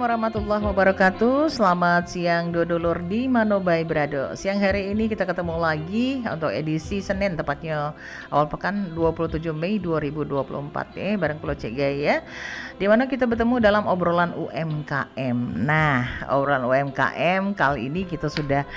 warahmatullahi wabarakatuh. Selamat siang dulur di Manobai Brado. Siang hari ini kita ketemu lagi untuk edisi Senin, tepatnya awal pekan 27 Mei 2024 bareng Pulau Cek Gaya, di mana kita bertemu dalam obrolan UMKM. Nah, obrolan UMKM kali ini kita sudah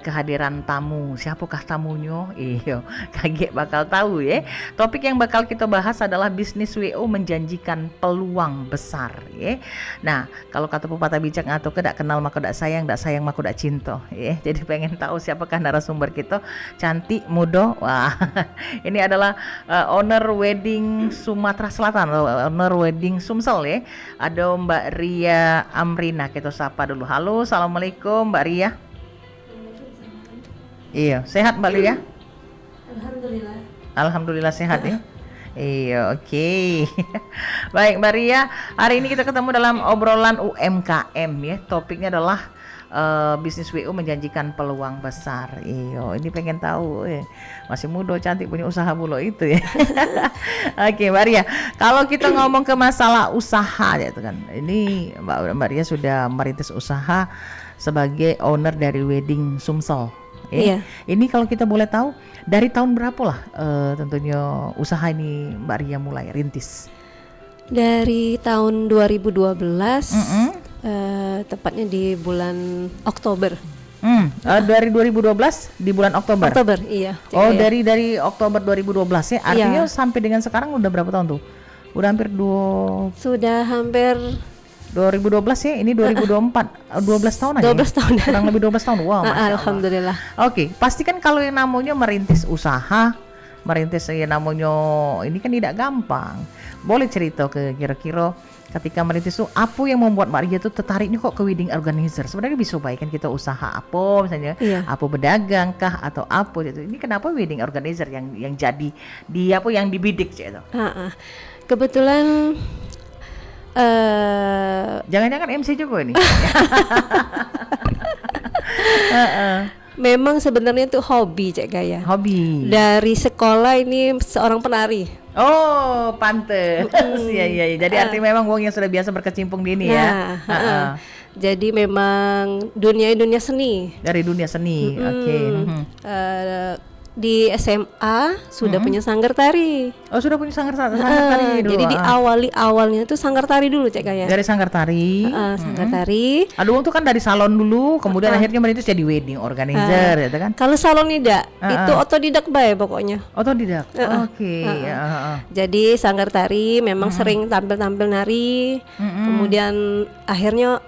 kehadiran tamu. Siapakah tamunya? Iyo, kaget bakal tahu ya. Topik yang bakal kita bahas adalah bisnis WO menjanjikan peluang besar ya. Nah, kalau kata pepatah bijak atau kedak kenal maka dak sayang maka dak cinta ya. Jadi pengen tahu siapakah narasumber kita, cantik, muda. Wah, ini adalah owner wedding Sumatera Selatan, owner wedding Sumsel ya. Ada Mbak Ria Amrina, kita sapa dulu. Halo, assalamualaikum Mbak Ria. Iya, sehat Mbak Ria? Alhamdulillah. Alhamdulillah sehat ya. Iya, oke. Baik Mbak Ria, hari ini kita ketemu dalam obrolan UMKM ya. Topiknya adalah bisnis WO menjanjikan peluang besar. Iya, ini pengen tahu masih muda, cantik, punya usaha bulu itu ya. Oke Mbak Ria, kalau kita ngomong ke masalah usaha ya itu kan. Ini Mbak Ria sudah merintis usaha sebagai owner dari wedding Sumsel. Iya. Ini kalau kita boleh tahu dari tahun berapa lah tentunya usaha ini Mbak Ria mulai rintis? Dari tahun 2012, tepatnya di bulan Oktober. Dari 2012 di bulan Oktober. Oktober, iya. Oh, iya. dari Oktober 2012 ya. Artinya sampai dengan sekarang udah berapa tahun tuh? Udah hampir Sudah hampir 2012 ya, ini 2024, 12 tahun aja. 12 tahun. Kurang lebih 12 tahun. Wow, Masya Allah. Alhamdulillah. Oke, pasti kan kalau yang namanya merintis usaha, merintis yang namanya ini kan tidak gampang. Boleh cerita kira-kira ketika merintis itu apa yang membuat Mbak Ria tuh tertariknya kok ke wedding organizer? Sebenarnya bisa baik kan kita usaha apa misalnya, apa berdagang kah atau apa gitu. Ini kenapa wedding organizer yang jadi yang dibidik gitu? Kebetulan jangan-jangan MC juga ini. memang sebenarnya itu hobi Cek Gaya. Hobi. Dari sekolah ini seorang penari. Oh, pantes. Iya. Jadi artinya memang wong yang sudah biasa berkecimpung di ini ya. Jadi memang dunia seni. Dari dunia seni. Oke. Di SMA sudah punya sanggar tari. Oh, sudah punya sanggar tari dulu. Jadi awalnya tuh sanggar tari dulu Cek Gaya. Dari sanggar tari. Sanggar tari. Aduh, itu kan dari salon dulu, kemudian akhirnya merintis jadi wedding organizer, ya kan? Kalau salon tidak, itu otodidak bae pokoknya. Otodidak. Oke. Jadi sanggar tari memang sering tampil-tampil nari. Kemudian akhirnya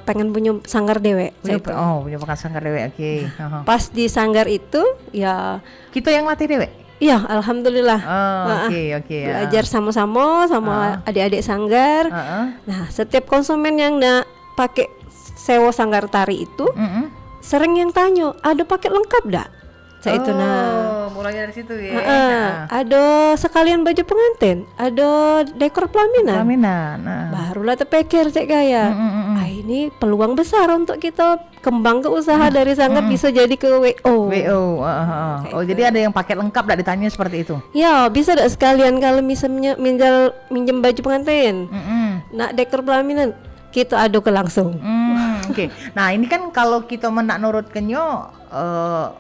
pengen punya sanggar dewe. Punya pekan sanggar dewe. Oke. Pas di sanggar itu ya kita yang latih dewe. Iya, alhamdulillah. Oke. Belajar sama-sama sama adik-adik sanggar. Nah, setiap konsumen yang nak pakai sewa sanggar tari itu sering yang tanya, ada paket lengkap dak? Itu mulai dari situ ya. Ada sekalian baju pengantin, ada dekor pelaminan. Barulah terpikir Cek Gaya. Ini peluang besar untuk kita kembang ke usaha dari sanggar bisa jadi ke WO. Jadi ada yang paket lengkap dak ditanya seperti itu. Ya, bisa dak sekalian kalau misalnya minjem baju pengantin. Nak dekor pelaminan, kita aduk langsung. Oke. Nah, ini kan kalau kita menak nurut kenyo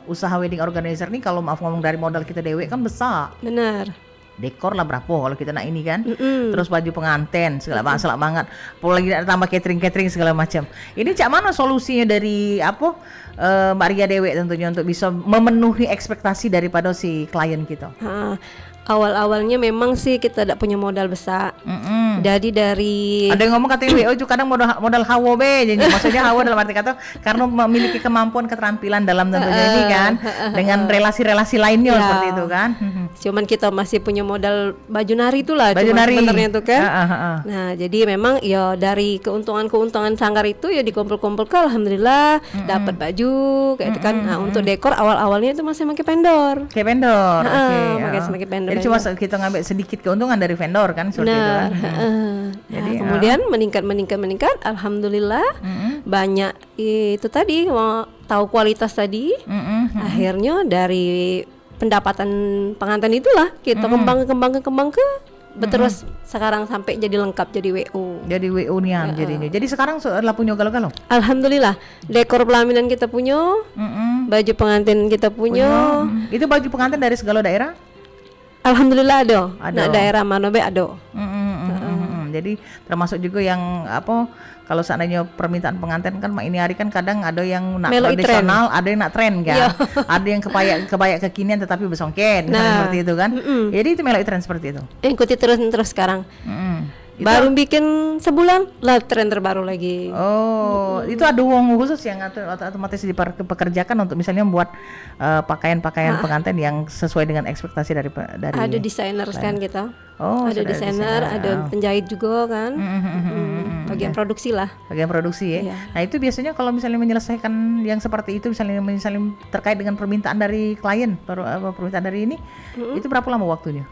usaha wedding organizer nih, kalau maaf ngomong dari modal kita dewe kan besar. Benar. Dekor lah berapa kalau kita nak ini kan. Terus baju pengantin segala banget. Apalagi tambah catering segala macam. Ini cak mana solusinya dari Mbak Ria Dewe tentunya untuk bisa memenuhi ekspektasi daripada si klien kita? Awal-awalnya memang sih kita tidak punya modal besar. Jadi dari ada yang ngomong katanya WO juga kadang modal hawa be. Jadi maksudnya hawa dalam arti kata karena memiliki kemampuan keterampilan dalam tentunya ini kan dengan relasi-relasi lainnya seperti itu kan. Cuman kita masih punya modal baju nari itulah. Baju nari sebenarnya itu kan. Nah, jadi memang ya dari keuntungan sanggar itu ya dikumpul-kumpulkan, alhamdulillah dapat baju kayak itu kan. Nah, untuk dekor awal-awalnya itu masih pakai vendor. Kayak vendor. Pakai vendor. Jadi cuma kita ngambil sedikit keuntungan dari vendor kan seperti itu kan. Jadi, kemudian meningkat, alhamdulillah. Banyak itu tadi mau tahu kualitas tadi. Akhirnya dari pendapatan pengantin itulah kita kembang ke terus sekarang sampai jadi lengkap jadi WO. Jadi WO nian jadinya. Jadi sekarang sudah punya galau-galau. Alhamdulillah, dekor pelaminan kita punya, baju pengantin kita punya. Itu baju pengantin dari segala daerah? Alhamdulillah ada. Nah, daerah Manobe ada. Jadi termasuk juga yang apa, kalau seandainya permintaan pengantin kan ini hari kan kadang ada yang nak tradisional, ada yang nak tren kan. Ada yang kebaya kekinian tetapi besongket seperti itu kan. Jadi itu meloi tren seperti itu. Ikuti terus sekarang. Baru bikin sebulan lah tren terbaru lagi. Itu ada uang khusus yang otomatis dipekerjakan untuk misalnya membuat pakaian-pakaian pengantin yang sesuai dengan ekspektasi dari ada desainer kan kita. Ada desainer, ada penjahit juga kan. Bagian produksi lah. Bagian produksi ya. Nah itu biasanya kalau misalnya menyelesaikan yang seperti itu, misalnya terkait dengan permintaan dari klien, permintaan dari ini, itu berapa lama waktunya?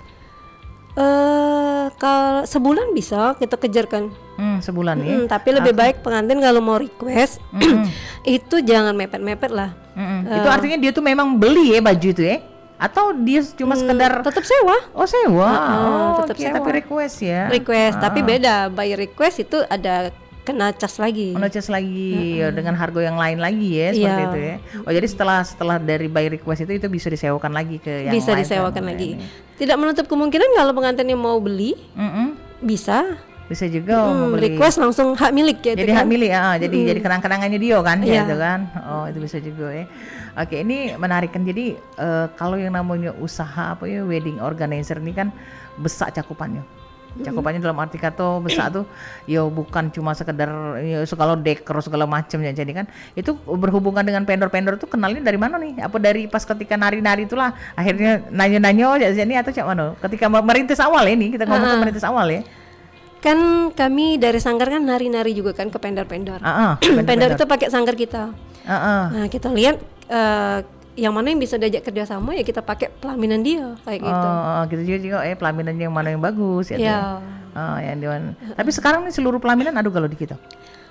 Kalau sebulan bisa kita kejarkan. Sebulan ya. Tapi lebih baik pengantin kalau mau request itu jangan mepet-mepet lah. Itu artinya dia tuh memang beli ya baju itu ya? Atau dia cuma sekedar tetap sewa? Sewa. Tetap sewa. Tapi request ya. Request, tapi beda. By request itu ada kena cas lagi. Dengan harga yang lain lagi ya seperti itu ya. Jadi setelah dari by request itu bisa disewakan lagi ke yang bisa lain. Bisa disewakan lagi. Tidak menutup kemungkinan kalau pengantinnya mau beli, bisa juga membeli. Request langsung hak milik ya. Jadi hak milik jadi kenang-kenangannya dia kan gitu kan. Itu bisa juga ya. Oke, ini menarik kan. Jadi kalau yang namanya usaha wedding organizer ini kan besar cakupannya. Cakupannya dalam arti kata besar tuh bukan cuma sekedar segala dekor segala macam ya. Jadi kan itu berhubungan dengan vendor-vendor tuh kenalnya dari mana nih? Apa dari pas ketika nari-nari itulah akhirnya nanya-nanya aja sini atau cak mana? Ketika merintis awal ini kita ngomong merintis awal ya. Kan kami dari sanggar kan nari-nari juga kan ke vendor-vendor. Vendor itu pakai sanggar kita. Nah, kita lihat yang mana yang bisa diajak kerjasama ya kita pakai pelaminan dia kayak gitu. Gitu juga pelaminan yang mana yang bagus ya. Tapi sekarang nih seluruh pelaminan ada kalau di kita.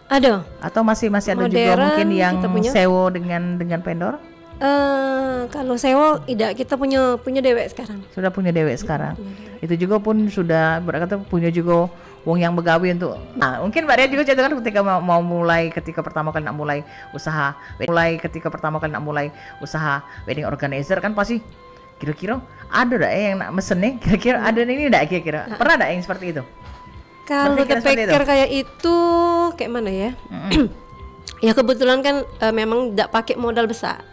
Ada. Atau masih ada modern, juga mungkin yang sewa dengan vendor? Kalau sewa tidak, kita punya dewek sekarang. Sudah punya dewek sekarang. Itu juga pun sudah berkata punya juga wong yang begawi untuk. Nah, mungkin Mbak Ria juga cerita kan ketika mau mulai ketika pertama kali nak mulai usaha wedding organizer kan pasti kira-kira ada enggak yang nak mesen nih? Kira-kira ada ini enggak kira-kira? Pernah enggak yang seperti itu? Kalau terpikir kayak itu kayak mana ya? Ya kebetulan kan memang tidak pakai modal besar.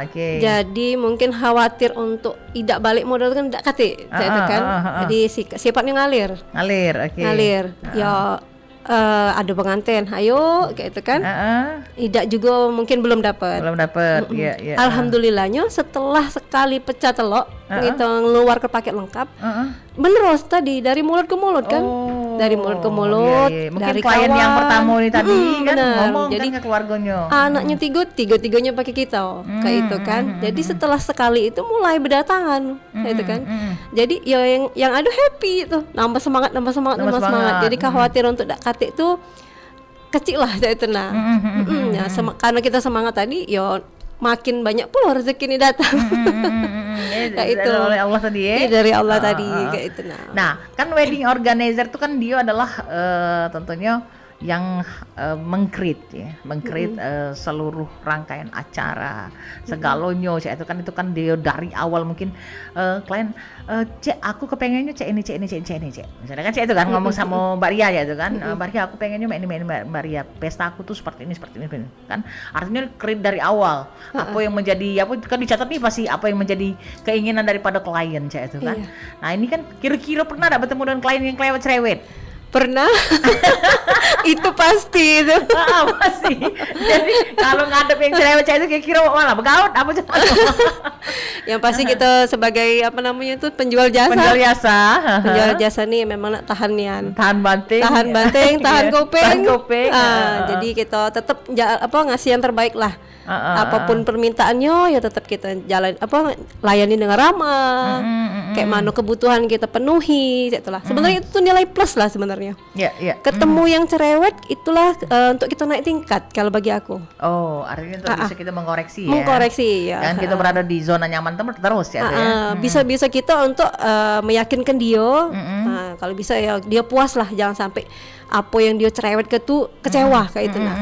Oke. Jadi mungkin khawatir untuk tidak balik modal kan tidak kate, kan. Jadi sifatnya ngalir. Oke. Ya ada pengantin, ayo kayak itu kan. Tidak juga mungkin belum dapat. Iya. Alhamdulillahnya setelah sekali pecah telok, kita ngeluar ke paket lengkap. Beneros tadi dari mulut ke mulut kan. Dari mulut ke mulut. Mungkin dari klien kawan. yang pertama ini tadi kan ngomong jadi, kan ke keluarganya. Anaknya tiga-tiganya pakai kita kayak itu kan. Jadi setelah sekali itu mulai berdatangan kayak itu kan. Jadi ya yang ada happy itu, nambah semangat. Jadi khawatir untuk dak katik tuh kecil lah itu nah. Karena kita semangat tadi ya makin banyak pula rezeki ini datang. Kayak itu oleh Allah tadi ya. Dari Allah tadi kayak itu nah. Kan wedding organizer tuh kan dia adalah tentunya yang meng-create seluruh rangkaian acara segalanya itu kan dia dari awal mungkin klien cek aku kepengennya cek ini misalnya kan cek itu kan ngomong sama Mbak Ria ya itu kan Mbak Ria aku pengennya ini Mbak Ria pesta aku tuh seperti ini kan artinya create dari awal apa yang menjadi kan dicatat nih pasti apa yang menjadi keinginan daripada klien cek itu kan. Nah ini kan kira-kira pernah ada bertemu dengan klien yang cerewet? Pernah. Itu pasti itu. Pasti. Jadi kalau ngadep yang cerewet itu kira-kira malah begaut apa coba. Yang pasti kita sebagai penjual jasa. Penjual jasa nih memang nak tahan banting, tahan kopeng. Jadi kita tetap ngasih yang terbaik lah. Apapun permintaannya ya tetap kita layani dengan ramah. kayak mana kebutuhan kita penuhi, itulah. Sebenarnya itu tuh nilai plus lah sebenarnya. Ketemu yang cerewet itulah untuk kita naik tingkat kalau bagi aku. Oh, artinya untuk bisa kita mengkoreksi ya. Mengkoreksi ya. Jangan kita berada di zona nyaman terus ya. Bisa kita untuk meyakinkan dia. Kalau bisa ya dia puas lah, jangan sampai apa yang dia cerewet kecewa kayak itu nah.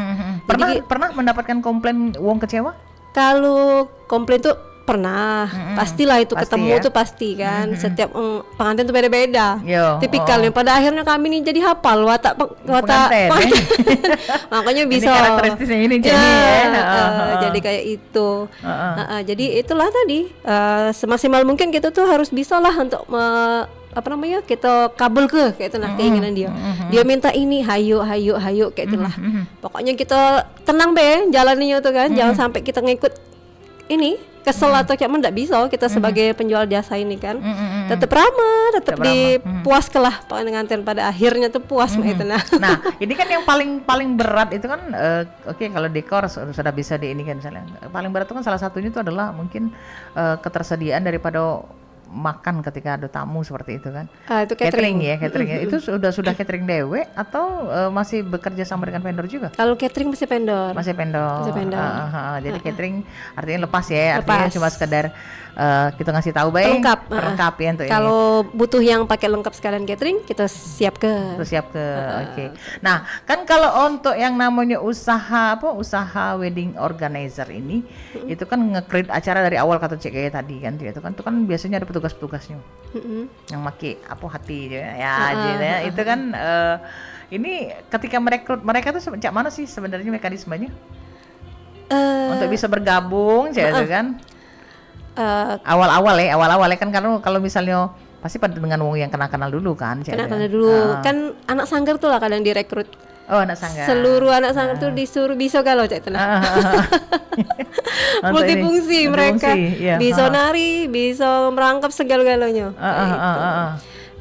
Pernah mendapatkan komplain wong kecewa? Kalau komplain tuh pernah, pastilah itu pasti ketemu tuh pasti kan. Setiap pengantin tuh beda-beda. Tipikalnya pada akhirnya kami nih jadi hafal watak pengantin. Makanya bisa. Ini karakteristiknya ini jadi kayak itu. Jadi itulah tadi semaksimal mungkin kita tuh harus bisa lah untuk kita kabul kayak itu nah keinginan dia. Dia minta ini, hayu kayak itulah. Pokoknya kita tenang jalaninya tuh kan. Jangan sampai kita ngikut ini kesel atau kayak mana, bisa kita sebagai penjual jasa ini kan. Tetap ramah, tetap dipuas kelah pengantin pada akhirnya tuh puas itu nah. Nah, ini kan yang paling berat itu kan kalau dekor sudah bisa di ini kan misalnya. Paling berat itu kan salah satunya itu adalah mungkin ketersediaan daripada makan ketika ada tamu seperti itu kan. Itu catering ya. Itu sudah catering dewe atau masih bekerja sama dengan vendor juga? Kalau catering masih vendor. Jadi catering artinya lepas ya, artinya cuma sekedar kita ngasih tahu pelengkap ya untuk kalau butuh yang pakai lengkap sekalian catering kita siap ke. Oke. Nah, kan kalau untuk yang namanya usaha wedding organizer ini itu kan nge-create acara dari awal kata Cek kayak tadi kan, itu kan biasanya ada petugas-petugasnya yang make hati ya. Itu kan ini ketika merekrut mereka tuh sejak mana sih sebenarnya mekanismenya untuk bisa bergabung itu kan? Awal-awal kan, karena kalau misalnya pasti pada dengan wong yang kenal dulu kan. Kenal dulu kan anak sanggar tuh lah kadang direkrut. Oh, anak sanggar. Seluruh anak sanggar tuh disuruh bisa kalau cek tenang. Multifungsi mereka. Bisa nari, bisa merangkap segala-galanya.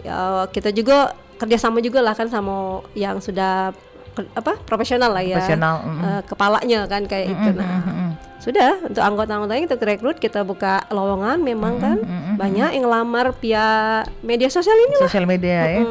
Ya kita juga kerjasama juga lah kan sama yang sudah profesional lah ya. Kepalanya kan kayak itu nah. Sudah untuk anggota-anggotanya kita rekrut, kita buka lowongan memang kan banyak yang lamar via media sosial ini lah. Sosial media ya.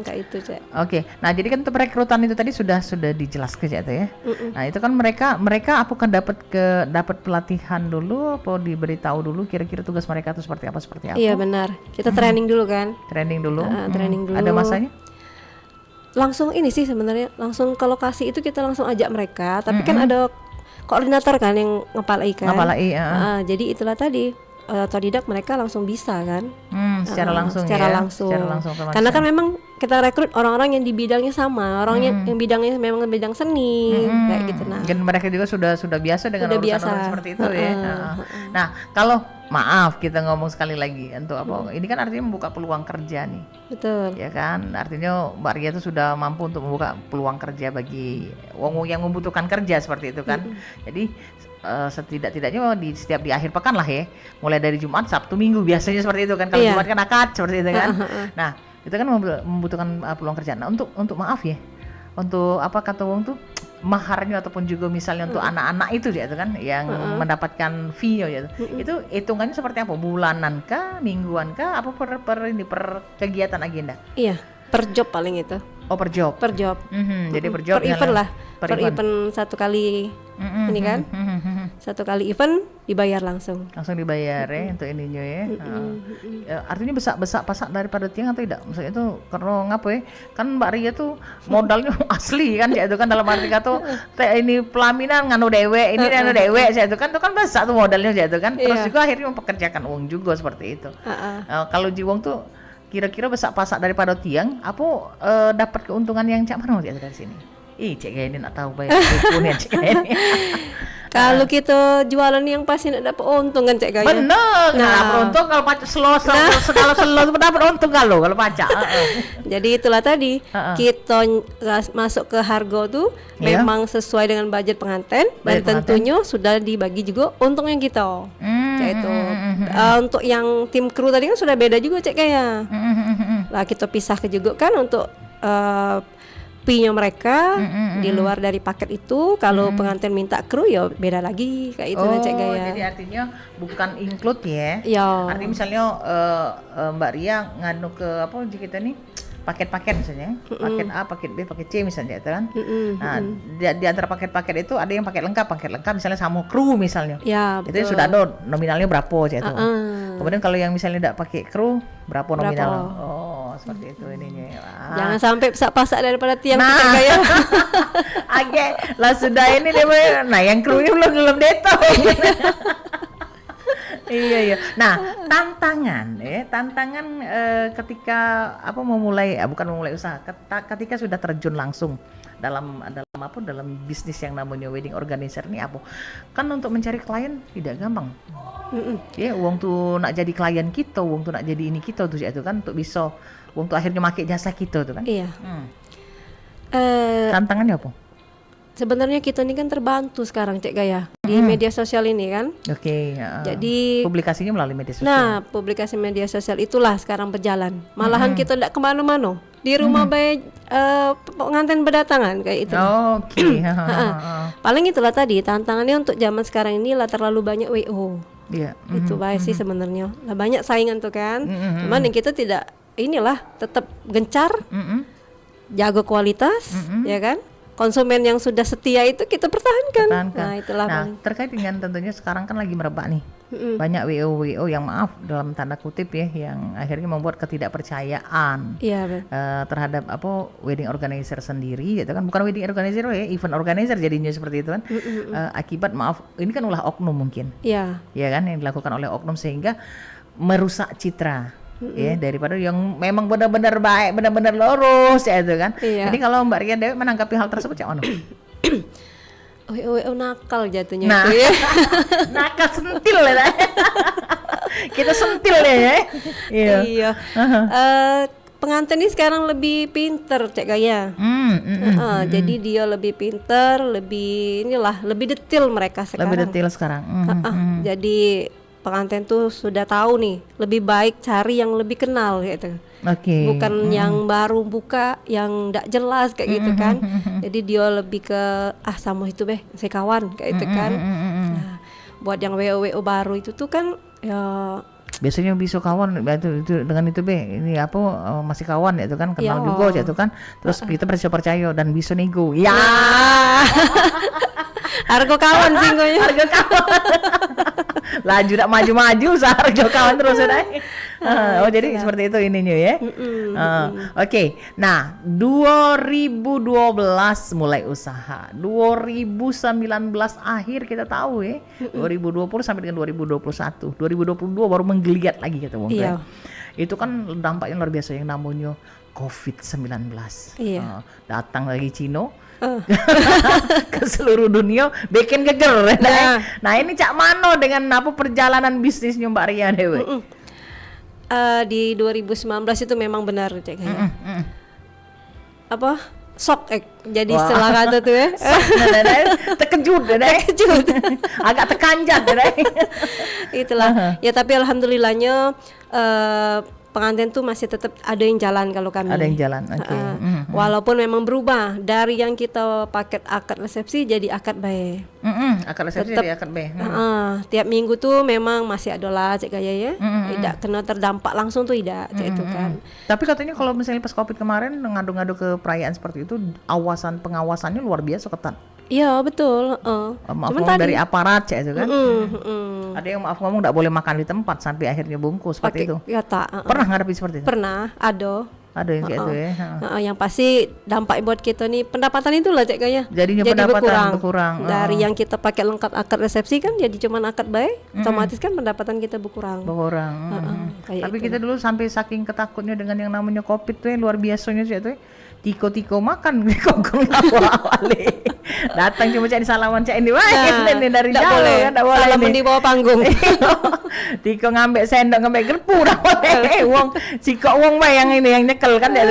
Kayak itu Cek. Oke. Nah, jadi kan untuk perekrutan itu tadi sudah dijelaskan Cek ya. Nah, itu kan mereka apakah dapat pelatihan dulu atau diberitahu dulu kira-kira tugas mereka itu seperti apa? Iya benar. Kita training dulu kan. Training dulu. Training dulu. Ada masanya? Langsung ini sih sebenarnya langsung ke lokasi itu kita langsung ajak mereka, tapi kan ada koordinator kan yang ngepalai kan. Jadi itulah tadi otodidak mereka langsung bisa kan. Secara langsung. Karena kan memang kita rekrut orang-orang yang di bidangnya sama, yang bidangnya memang bidang seni kayak gitu nah. Dan mereka juga sudah biasa dengan urusan seperti itu ya. Nah, kalau maaf kita ngomong sekali lagi untuk apa? Ini kan artinya membuka peluang kerja nih. Betul. Ya kan? Artinya Mbak Ria itu sudah mampu untuk membuka peluang kerja bagi wong yang membutuhkan kerja seperti itu kan. Jadi setidak-tidaknya setiap di akhir pekan lah ya. Mulai dari Jumat, Sabtu, Minggu biasanya seperti itu kan. Kalau Jumat kan akad seperti itu kan. Nah, itu kan membutuhkan peluang kerja. Nah, untuk maaf ya. Untuk apa kata wong tuh maharnya ataupun juga misalnya untuk anak-anak itu ya kan yang mendapatkan fee ya itu hitungannya seperti apa, bulanan kah, mingguan kah, apa per kegiatan agenda? Iya, per job paling itu. Oh, per job. Jadi per job per event lah. Per event satu kali ini kan. Satu kali event dibayar langsung dibayar ya untuk ininya ya. Artinya besar pasak daripada tiang atau tidak? Maksudnya itu karena ngapa ya? Kan Mbak Ria tuh modalnya asli kan ya itu kan, dalam arti kata ini pelaminan nganu dewe, ini nganu dewe saya itu kan besar tuh modalnya ya itu kan. Terus juga akhirnya mempekerjakan uang juga seperti itu. Kalau jiwong tuh kira-kira besar pasak daripada tiang, apa dapat keuntungan yang cak mana dari sini? Cek kayak ini nak tahu bayar punya cek kayak ini. Kalau kita jualan yang pasti nak dapat untung kan Cek Gaya. Bener. Nah, untung kalau pacak slow itu dapat untung kalau pacak. Jadi itulah tadi kita masuk ke harga tuh memang sesuai dengan budget pengantin dan tentunya sudah dibagi juga untungnya kita. Kayak itu. Untuk yang tim kru tadi kan sudah beda juga Cek Gaya. Lah kita pisah ke juga kan untuk fee-nya mereka di luar dari paket itu. Kalau pengantin minta kru ya beda lagi kayak itu Cek Gaya. Jadi artinya bukan include ya. Ya. Artinya misalnya Mbak Ria nganu ke apa kita nih paket-paket misalnya, paket A, paket B, paket C misalnya itu kan. Nah, di antara paket-paket itu ada yang paket lengkap misalnya sama kru misalnya. Ya, betul. Itu sudah ada nominalnya berapa itu. Kemudian kalau yang misalnya tidak pakai kru berapa nominal? Oh, seperti itu ininya. Jangan sampai pasak daripada tiang Cek Gaya. Lah sudah ini deh. Nah, yang krunya belum deto. Iya. Nah, tantangan ketika bukan memulai usaha, ketika sudah terjun langsung dalam bisnis yang namanya wedding organizer ini apa? Kan untuk mencari klien tidak gampang. Ya, uang tuh nak jadi klien kita, uang tuh nak jadi ini kita tuh itu kan untuk bisa uang tuh akhirnya pakai jasa kita tuh kan. Iya. Tantangannya apa? Sebenarnya kita ini kan terbantu sekarang Cek Gaya di media sosial ini kan. Oke. Jadi publikasinya melalui media sosial. Nah, publikasi media sosial itulah sekarang berjalan. Malahan kita tidak kemana-mana, di rumah baik pengantin berdatangan kayak itu. Oke. Paling itulah tadi tantangannya untuk zaman sekarang ini lah terlalu banyak WO. Iya. Itu baik sih sebenarnya. Lah banyak saingan tuh kan. Cuman yang kita tidak tetap gencar, jaga kualitas, ya kan. Konsumen yang sudah setia itu kita pertahankan. Nah, itulah. Nah, terkait dengan tentunya sekarang kan lagi merebak nih. Banyak WO yang maaf dalam tanda kutip ya, yang akhirnya membuat ketidakpercayaan terhadap wedding organizer sendiri, gitu kan. Bukan wedding organizer ya, event organizer jadinya seperti itu kan. Akibat ini kan ulah oknum mungkin. Iya. Ya kan, yang dilakukan oleh oknum sehingga merusak citra. Ya, daripada yang memang benar-benar baik, benar-benar lurus ya itu kan. Jadi kalau Mbak Ria Dewi menanggapi hal tersebut ya nakal jatuhnya itu ya. Nakal sentil ya. Kita sentil ya. Iya. Pengantin ini sekarang lebih pinter Cek Gaya. Jadi dia lebih pinter, lebih detail mereka sekarang. Lebih detail sekarang. Jadi pengantin tuh sudah tahu nih, lebih baik cari yang lebih kenal gitu. Bukan yang baru buka, yang enggak jelas kayak gitu kan. Jadi dia lebih ke sama itu saya kawan kayak itu kan. Nah, buat yang WO baru itu tuh kan ya biasanya bisa kawan itu dengan itu ini masih kawan ya itu kan, kenal juga ya itu kan. Terus kita percaya dan bisa nego. Ya. Harga kawan sih harga kawan. Laju tak maju-maju harga kawan terus jadi seperti itu ininya ya. Oke. Nah, 2012 mulai usaha. 2019 akhir kita tahu ya. 2020 sampai dengan 2021. 2022 baru menggeliat lagi kita itu kan dampaknya luar biasa yang namanya COVID-19. Datang lagi Cina. Ke seluruh dunia bikin geger. Nah, ini Cak Mano dengan perjalanan bisnisnya Mbak Ria Dewi. Di 2019 itu memang benar Cek Gaya. Shock jadi setelah kata tuh ya. Terkejut. Agak terkanjat Itulah. Ya tapi alhamdulillahnya pengantin tuh masih tetap ada yang jalan kalau kami. Ada yang jalan, walaupun memang berubah dari yang kita paket akad resepsi jadi akad bae. Akad resepsi jadi akad bae. Tiap minggu tuh memang masih ada lah Cek Gaya ya. Tidak kena terdampak langsung tuh tidak itu kan. Tapi katanya kalau misalnya pas Covid kemarin ngadu-ngadu ke perayaan seperti itu, pengawasannya luar biasa ketat. Iya betul. Maaf ngomong dari aparat itu kan. Ada yang maaf ngomong nggak boleh makan di tempat sampai akhirnya bungkus seperti itu. Ya Pernah ngadapi seperti itu? Pernah, ada yang kayak itu ya. Yang pasti dampak buat kita nih pendapatan itu lah Cek Gaya. Jadinya jadi pendapatan berkurang. Dari yang kita pakai lengkap akad resepsi kan jadi cuma akad baik, otomatis kan pendapatan kita berkurang. Tapi kita dulu sampai saking ketakutnya dengan yang namanya Covid tuh luar biasanya sih itu. Tiko makan kongkong awal-awali. Datang cuma cari salaman cak ini dari jauh boleh. Kan boleh salaman di bawah panggung. Tiko ngambek sendok ngambek gerpu dah boleh. Wong cikok wong yang ini yang nyekel kan dia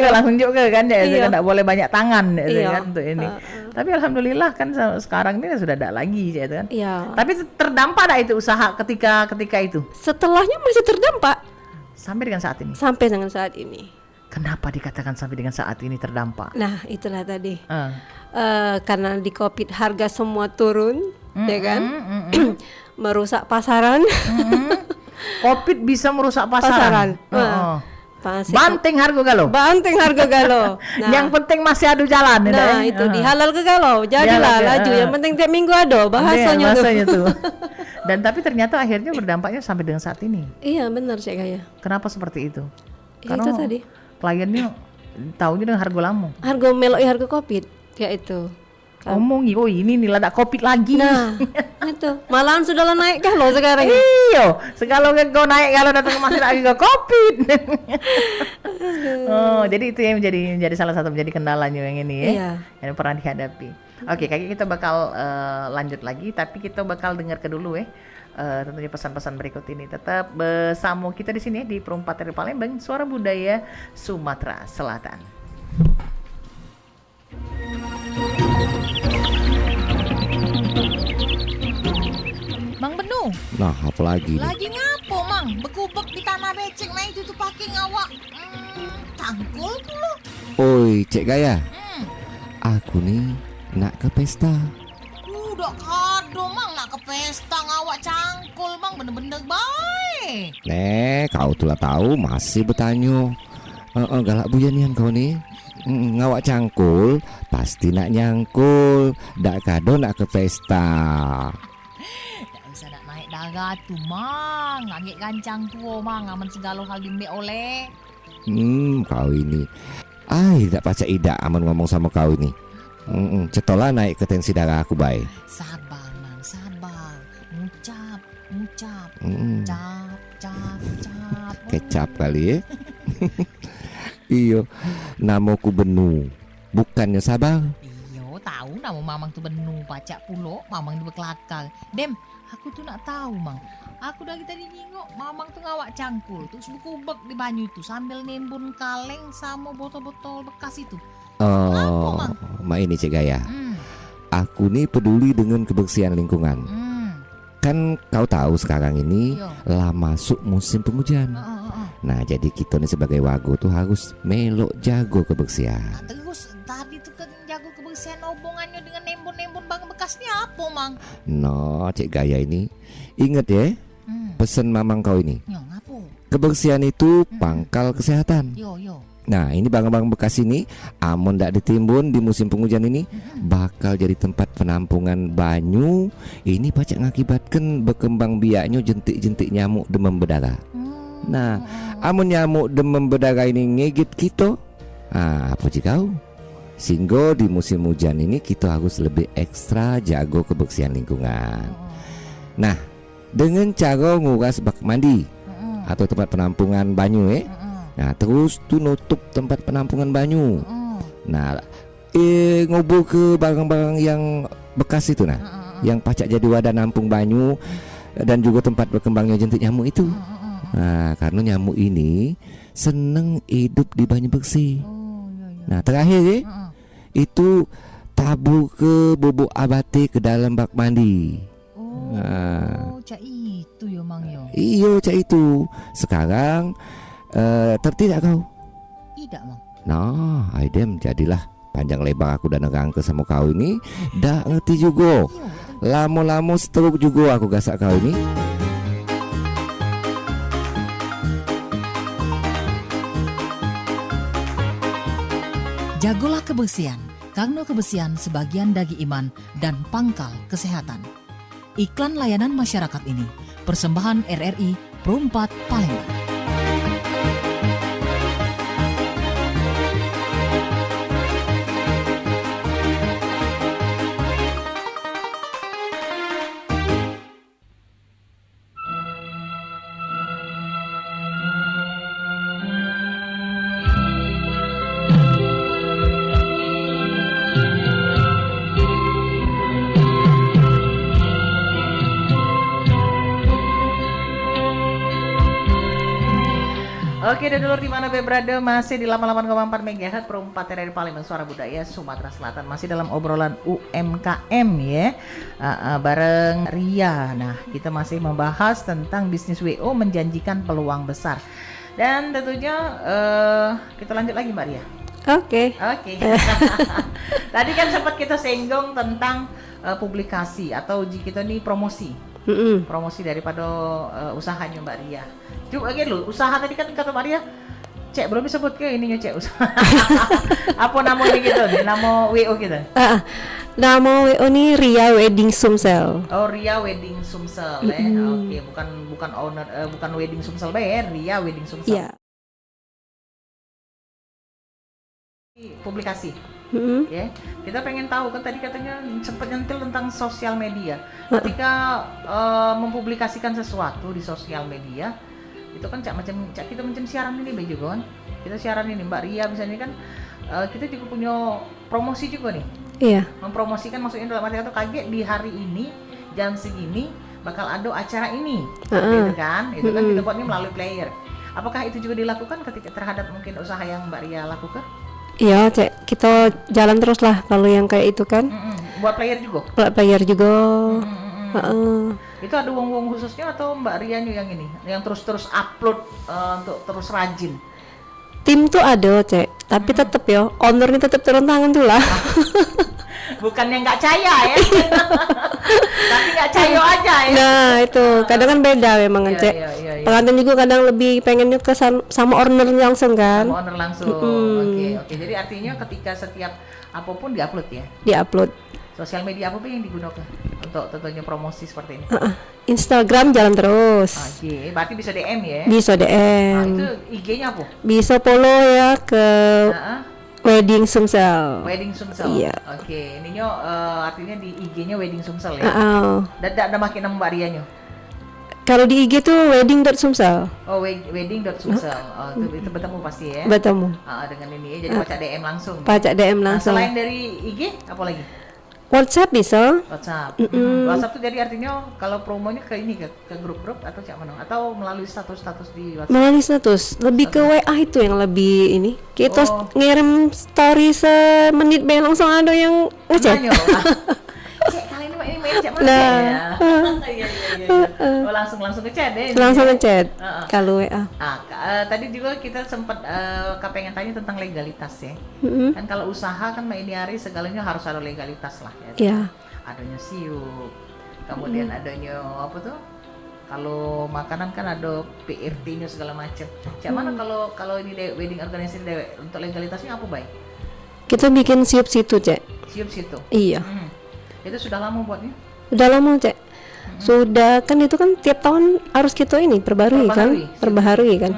langsung juga kan dia enggak boleh banyak tangan kan untuk ini. Tapi alhamdulillah kan sekarang ini sudah ada lagi ya kan. Tapi terdampak dah itu usaha ketika itu. Setelahnya masih terdampak sampai dengan saat ini. Sampai dengan saat ini. Kenapa dikatakan sampai dengan saat ini terdampak? Nah, itulah tadi. Karena di Covid harga semua turun, ya kan? Merusak pasaran. Covid bisa merusak pasaran. Banting harga galo. Nah, yang penting masih ada jalan. Nah, itu dihalal ke galo. Jadilah laju. Yang penting tiap minggu ada bahasanya tuh. Dan tapi ternyata akhirnya berdampaknya sampai dengan saat ini. Iya, benar Cek Gaya. Kenapa seperti itu? Ya, Karena itu tadi. Kliennya tahunya dengan harga lama. Harga melok harga Covid, ya itu. Omongi, oh ini nih lada Covid lagi. Nah, itu. Malahan sudah lah naik kalau sekarang. Iyo, segala kau naik kalau datang masih lagi ke Covid. Jadi itu yang menjadi salah satu menjadi kendalanya yang ini ya. Iya. Yang pernah dihadapi. Oke, kayaknya kita bakal lanjut lagi, tapi kita bakal dengar ke dulu ya. Tentunya pesan-pesan berikut ini. Tetap bersama kita di sini di Perumpat dari Palembang, Suara Budaya Sumatera Selatan. Mang Benu. Nah, apa lagi nih? Lagi ngapo, Mang? Bekubek di tanah becek nah itu tuh pakai ngawak. Cangkul pula. Oi, Cek Gaya. Aku nih nak ke pesta. Udah kado, Mang, nak ke pesta ngawak cangkul, Mang, bener-bener baik. Kau tuh lah tahu masih bertanya. Galak bujanian kau nih. Ngawak cangkul pasti nak nyangkul. Dak kado nak ke pesta. Usah nak naik darat tuh, Mang. Ngagik gancang tuh, Mang, aman segala hal dimbe oleh. Kau ini. Tak pacak idak aman ngomong sama kau ini. Cetola naik ke tensi darah aku, bay. Sabar, Mang, sabar. Ngucap. Cap. Kecap kali ya. Iyo, namaku Benu. Bukannya sabar. Iyo, tahu nama Mamang tuh Benu, pacak pulo, Mamang di bekelakar. Dem, aku tuh nak tahu, Mang. Aku dari tadi nyingok, Mamang tuh ngawak cangkul, terus bekubek di banyu itu sambil nimbun kaleng sama botol-botol bekas itu. Oh, Ma ini Cek Gaya. Aku nih peduli dengan kebersihan lingkungan. Kan kau tahu sekarang ini lah masuk musim penghujan. Nah, jadi kita nih sebagai wago tuh harus melok jago kebersihan. Nah, terus tadi tuh kan jago kebersihan hubungannya dengan nembun-nembun bang bekasnya apa, Mang? No, Cek Gaya ini inget ya, pesan mamang kau ini. Yo, ngapo? Kebersihan itu pangkal kesehatan. Yo. Nah, ini barang-barang bekas ini amun ndak ditimbun di musim penghujan ini bakal jadi tempat penampungan banyu. Ini pacak ngakibatkan berkembang biaknya jentik-jentik nyamuk demam berdarah. Nah, amun nyamuk demam berdarah ini ngegit kita, apa jika kau? Sehingga di musim hujan ini kita harus lebih ekstra jago kebersihan lingkungan. Nah, dengan cara nguras bak mandi atau tempat penampungan banyu Nah, terus tuh nutup tempat penampungan banyu. Nah, ngobor ke barang-barang yang bekas itu yang pacak jadi wadah nampung banyu dan juga tempat berkembangnya jentik nyamuk itu. Nah, karena nyamuk ini seneng hidup di banyu bersih. Nah, terakhir itu tabur ke bubuk abati ke dalam bak mandi. Cak itu yo, Mang yo. Iyo, cak itu. Sekarang tertidak kau? Tidak, Mang. Nah, Aidem jadilah panjang lebar aku dan nerangke sama kau ini. Dak ngerti juga. Lama-lama stroke juga aku gasak kau ini. Jagolah kebersihan, karena kebersihan sebagian dari iman dan pangkal kesehatan. Iklan layanan masyarakat ini, persembahan RRI Perumpat Palembang. Oke, dan dulur di mana be berada, masih di 88,4 MHz Perumpat dari Palembang Suara Budaya Sumatera Selatan, masih dalam obrolan UMKM ya, bareng Ria. Nah, kita masih membahas tentang bisnis WO menjanjikan peluang besar. Dan tentunya kita lanjut lagi Mbak Ria. Oke. Tadi kan sempat kita singgung tentang publikasi atau kita nih promosi. Promosi daripada usahanya Mbak Ria. Coba lagi lu, usaha tadi kan kata Mbak Nya, Cek belum disebut ke ininya Cek usaha. Apa namanya gitu nih, nama WO kita? Nama WO ini Ria Wedding Sumsel. Oh, Ria Wedding Sumsel Oke, bukan owner, bukan Wedding Sumsel Ria Wedding Sumsel. Iya. Publikasi. Ya, kita pengen tahu kan tadi katanya sempat nyentil tentang sosial media. Ketika mempublikasikan sesuatu di sosial media, itu kan kita macam siaran ini Mbak juga kan. Kita siaran ini Mbak Ria misalnya kan, kita juga punya promosi juga nih. Iya. Mempromosikan maksudnya dalam arti kata kaget di hari ini jam segini bakal ada acara ini, gitu kan? Itu kan kita buatnya melalui player. Apakah itu juga dilakukan ketika terhadap mungkin usaha yang Mbak Ria lakukan? Iya, Cek. Kita jalan terus lah kalau yang kayak itu kan. Buat player juga? Buat player juga. Itu ada uang khususnya atau Mbak Ria yang ini, yang terus upload untuk terus rajin? Tim tuh ada, Cek. Tapi tetap ya, ownernya tetap turun tangan tuh lah. Bukan yang nggak caya ya, tapi nggak cayo aja ya. Nah itu kadang kan beda memang Cek. Iya. Pengantin juga kadang lebih pengennya ke sama owner langsung kan. Sama owner langsung. Oke. Jadi artinya ketika setiap apapun diupload ya. Diupload. Sosial media apa yang digunakan untuk tentunya promosi seperti ini? Instagram jalan terus. Oke, berarti bisa DM ya? Bisa DM. Nah, itu IG-nya apa? Bisa follow ya ke Wedding Sumsel. Wedding Sumsel. Iya. Oke, ininya artinya di IG-nya Wedding Sumsel ya. Dan ada makin nama Mbak Rianya. Kalau di IG tuh wedding.sumsel. Oh, wedding.sumsel. Oh, itu bertemu pasti ya. Bertemu. Dengan ini ya. Jadi pacak DM langsung. Pacak DM langsung. Nah, selain dari IG apa lagi? WhatsApp bisa. WhatsApp. WhatsApp tuh jadi artinya kalau promonya ke ini ke grup-grup atau cak mana? Atau melalui status-status di WhatsApp? Melalui status. Lebih ke WA itu yang lebih ini. Kita ngirim story semenit be langsung ada yang ngechat. Cek kali ini main chat mana ya? Iya. Oh, langsung ngechat deh. Langsung ngechat. Kalau WA. Tadi juga kita sempat kepengen tanya tentang legalitas ya. Kan kalau usaha kan Mbak Ini Hari segalanya harus ada legalitas lah ya. Iya. Adanya SIUP, kemudian adanya apa tuh? Kalau makanan kan ada PRT-nya segala macam. Cak mana kalau ini wedding organizer untuk legalitasnya apa baik? Kita bikin SIUP situ, Cek. SIUP situ. Iya. Itu sudah lama buatnya? Udah lama, Cek. Sudah kan itu kan tiap tahun harus kita ini perbaharui kan? Perbaharui kan.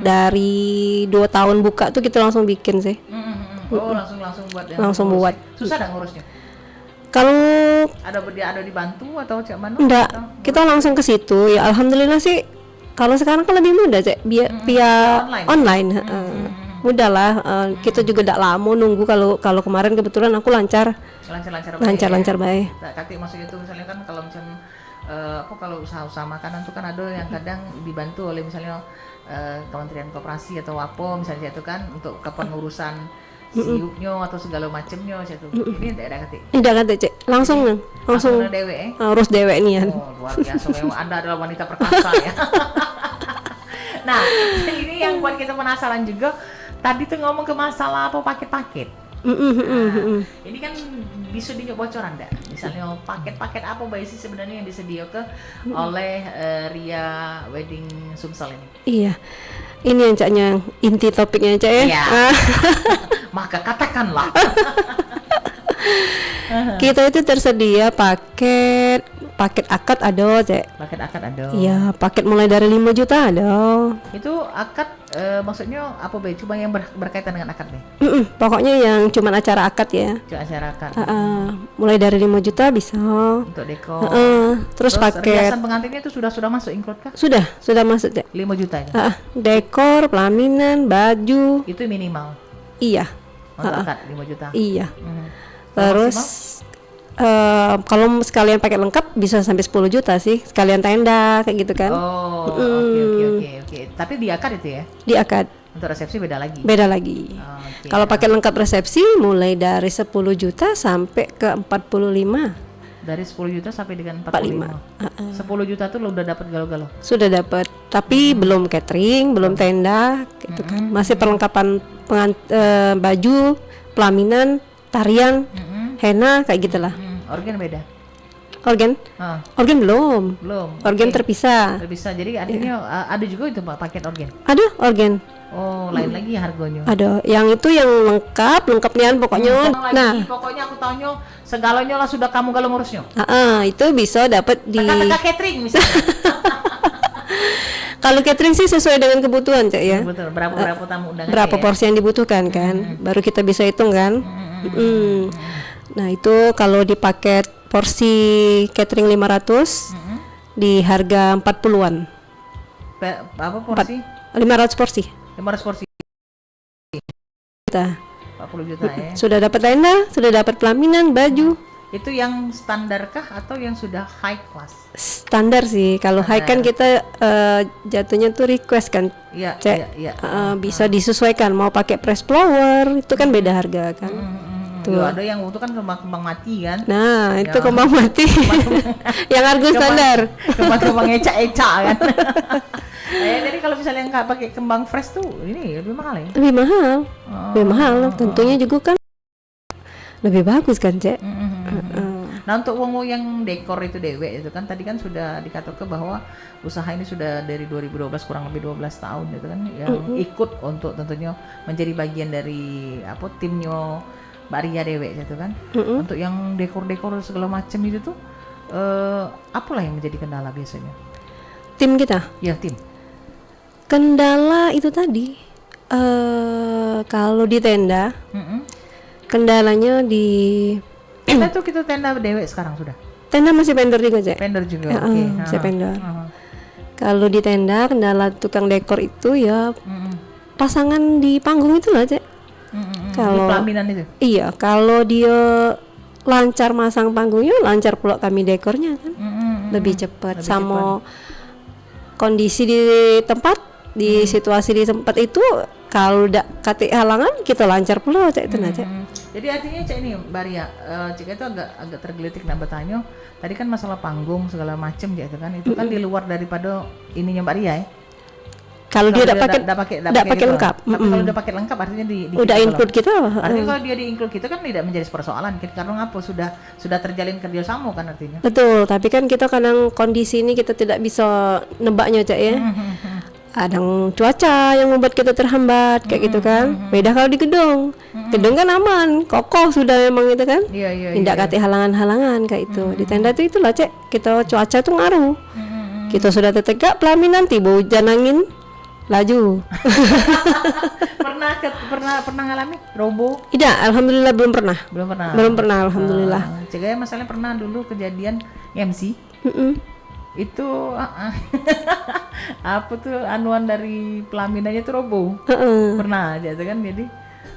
Dari 2 tahun buka tuh kita langsung bikin sih. Oh, langsung buat ya. Langsung buat. Susah dah ngurusnya? Kalau ada dibantu atau cak mana? Enggak, kita langsung ke situ. Ya alhamdulillah sih. Kalau sekarang kan lebih mudah, Cek. Via online. Mudah lah. Kita juga tidak lama nunggu. Kalau kemarin kebetulan aku lancar baik. Nah, Kati maksudnya itu misalnya kan kalau kalau usaha makanan tuh kan ada yang kadang dibantu oleh misalnya Kementerian Koperasi atau apa misalnya itu kan untuk kepengurusan siupnya atau segala macamnya itu. Ini tidak ada Kati. Tidak ada, Cek. Langsung dewe. Harus dewe nian. Oh, luar biasa memang Anda adalah wanita perkasa ya. Nah, ini yang buat kita penasaran juga. Tadi tuh ngomong ke masalah apa paket-paket. Ini kan bisa bocoran enggak? Misalnya paket-paket apa baik sih sebenarnya yang disediakan oleh Ria Wedding Sumsel ini? Iya. Ini yang Caknya inti topiknya Cak ya. Iya. Maka katakanlah. Kita itu tersedia paket akad ada, Cek. Paket akad ada. Iya, paket mulai dari 5 juta ada. Itu akad maksudnya apa Bay? Cuma yang berkaitan dengan akad nih? Pokoknya yang cuma acara akad ya. Cuma acara akad. Mulai dari 5 juta bisa. Untuk dekor. Terus paket riasan pengantinnya itu sudah masuk include kah? Sudah masuk, Cek. 5 juta ya? Dekor, pelaminan, baju. Itu minimal. Iya. Untuk akad 5 juta. Iya. Terus Kalau sekalian paket lengkap bisa sampai 10 juta sih, sekalian tenda kayak gitu kan. Oh, oke. Tapi di akad itu ya? Di akad. Untuk resepsi beda lagi. Beda lagi. Oke. Kalau paket lengkap resepsi mulai dari 10 juta sampai ke 45. Dari 10 juta sampai dengan 45. 10 juta tuh lo udah dapat galo-galo. Sudah dapat, tapi belum catering, belum tenda gitu kan. Masih perlengkapan baju, pelaminan, tarian, henna kayak gitulah. Organ beda. Organ? Organ belum. Organ Oke. terpisah. Terpisah. Jadi artinya ada juga itu Pak paket organ. Ada organ. Oh, lain lagi harganya. Ada. Yang itu yang lengkap nian pokoknya. Nah, Pokoknya aku taunya segalanya lah sudah kamu kalau ngurusnya. itu bisa dapat di. Teka-teka catering misalnya. Kalau catering sih sesuai dengan kebutuhan, Cak ya. Betul. Berapa tamu undangan? Berapa porsi yang dibutuhkan kan? Baru kita bisa hitung kan. Nah, itu kalau di paket porsi catering 500 di harga 40-an. Apa porsi? 500 porsi. 500 porsi. Kita 40 juta ya. sudah dapat tenda, sudah dapat pelaminan, baju. Itu yang standarkah atau yang sudah high class? Standar sih. Kalau high kan kita jatuhnya tuh request kan. Iya, Cek. iya. Bisa disesuaikan mau pakai press flower, itu kan beda harga kan. Tuh. Ya, ada yang itu kan kembang mati kan. Nah, itu kembang mati. Yang harga standar. Kembang eca-eca kan. Jadi kalau misalnya nggak pakai kembang fresh tuh ini lebih mahal ya? Lebih mahal. Lebih mahal. Tentunya juga kan lebih bagus kan, Cek. Nah, untuk wong yang dekor itu dewek itu kan tadi kan sudah dikatakan bahwa usaha ini sudah dari 2012 kurang lebih 12 tahun itu kan yang ikut untuk tentunya menjadi bagian dari timnya Mbak Ria dewek itu kan. Untuk yang dekor-dekor segala macam itu tuh apalah yang menjadi kendala biasanya? Tim kita. Ya, tim. Kendala itu tadi kalau di tenda kendalanya di Kita tuh kita tenda dewek sekarang sudah. tenda masih vendor juga, Cek. Vendor juga. Oke. Masih vendor. Kalau di tenda kendala tukang dekor itu ya pasangan di panggung itu lah, Cek. Kalau pelaminan itu. Iya, kalau dia lancar masang panggungnya, lancar pula kami dekornya kan. Lebih cepat sama kondisi di tempat, di situasi di tempat itu kalau udah kate halangan kita lancar pula, Cek itu Cek. Jadi artinya Cek ini Mbak Ria, Cek itu agak tergelitik nak bertanya. Tadi kan masalah panggung segala macam Cek itu kan, itu kan di luar daripada ininya Mbak Ria ya. Kalau dia udah pakai gitu lengkap. Tapi kalau udah pakai lengkap artinya di udah include kita. Artinya kalau dia di include kita kan tidak menjadi persoalan karena ngapa sudah terjalin kerjasama kan artinya. Betul, tapi kan kita kadang kondisi ini kita tidak bisa nebaknya, Cak ya. Kadang cuaca yang membuat kita terhambat kayak gitu kan. Beda kalau di gedung. Gedung kan aman, kokoh sudah memang itu kan. Iya. Tidak kate halangan-halangan kayak itu. Di tenda itu itulah, Cek. Kita cuaca tuh ngaruh. Kita sudah tegak pelaminan tiba hujan angin laju. pernah ngalami robo? Tidak, alhamdulillah belum pernah. Belum pernah alhamdulillah. Cegaya masalahnya pernah dulu kejadian MC. Itu apa tuh anuan dari pelaminannya tuh robo. Pernah aja tuh kan, jadi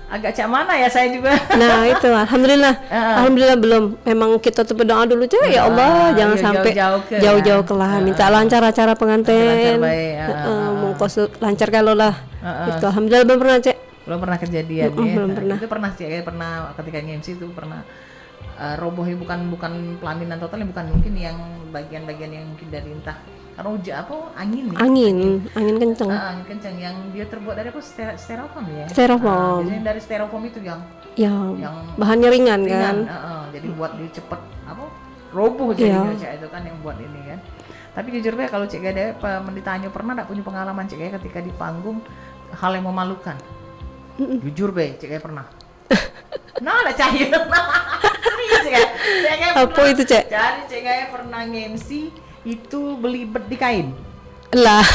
agak cak mana ya saya juga. Nah itu alhamdulillah belum. Memang kita tuh berdoa dulu aja ya Allah jangan sampai jauh-jauh ke lah. Minta lancar acara pengantin. Mongko lancar kalau lah. Itu alhamdulillah belum pernah, Cek. Belum pernah kejadian ya. Belum pernah. Itu pernah Cek, pernah ketika MC itu pernah robohnya bukan pelaminan totalnya, bukan mungkin yang bagian-bagian yang mungkin dari entah karena angin kencang. Angin kencang yang dia terbuat dari apa? Styrofoam ya. Styrofoam. Biasanya dari styrofoam itu yang bahannya ringan kan. Jadi buat dia cepet roboh jadinya Cek itu kan yang buat ini kan. Tapi jujur ya kalau Cek Gade ditanya pernah enggak punya pengalaman Cek Gade ketika di panggung hal yang memalukan. Jujur be Cek Gade pernah. Nah, ada cahaya. Serius ya. Apa itu, Cek? Jadi Cek Gade pernah nge-MC itu belibet di kain lah.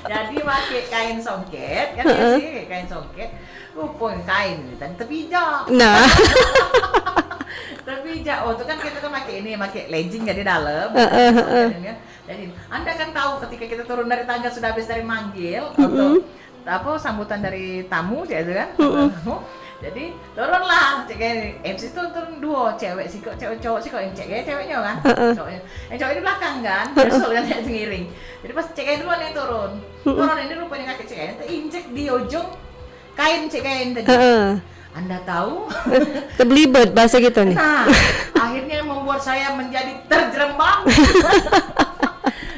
Jadi pakai kain songket kan sih kain songket poin kain dan terpijak terpijak. Itu kan kita kan pakai legging kan di dalam jadi Anda kan tahu ketika kita turun dari tangga sudah habis dari manggil untuk sambutan dari tamu gitu kan. Jadi turunlah cek MC itu turun duo cewek sih kok cewek cowok sih kok yang cek ceweknya kan cowoknya yang cowok di belakang kan nyusul kan yang ngiring. Jadi pas cek duluan yang turun ini rupanya kaki cek injek di ujung kain cek tadi. Anda tahu Terbelibet bahasa gitu nih. nah akhirnya membuat saya menjadi terjerembab